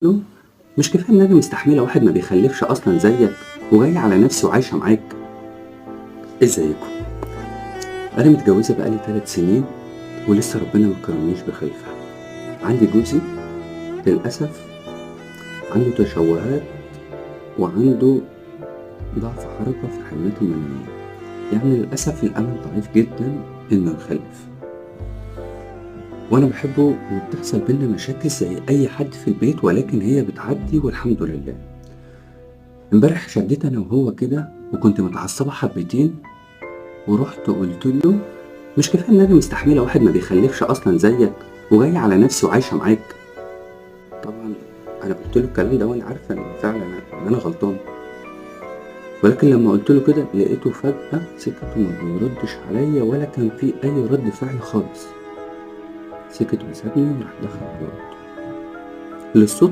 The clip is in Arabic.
له مش كفاية إن أنا مستحملة واحد ما بيخلفش أصلًا زيك وجاية على نفسي وعايشة معاك؟ إزيكم؟ أنا متجوزة بقى لي 3 سنين ولسه ربنا ما كرمنيش بخلفة. عندي جوزي للأسف عنده تشوهات وعنده ضعف حركة في الحيوانات المنوية، يعني للأسف الأمل ضعيف جدًا إنه يخلف، وأنا باحبه وبتحصل بيننا مشاكل زي أي حد في البيت ولكن هي بتعدي والحمد لله. امبارح شديت أنا وهو كده وكنت متعصبة حبتين ورُحت قُلت له: "مش كفاية إن أنا مستحملة واحد ما بيخلّفش أصلًا زيّك وجاية على نَفْسي وعايشة معاك؟" طبعًا أنا قُلت له الكلام ده وأنا عارفة إن فعلًا إن أنا غلطانة، ولكن لمّا قُلت له كده لقيته فجأة سِكِت وما بيردّش عليّا ولا كان في أي رَد فعل خالص، سِكِت وسابني وراح دخل على أوضته. للصدفة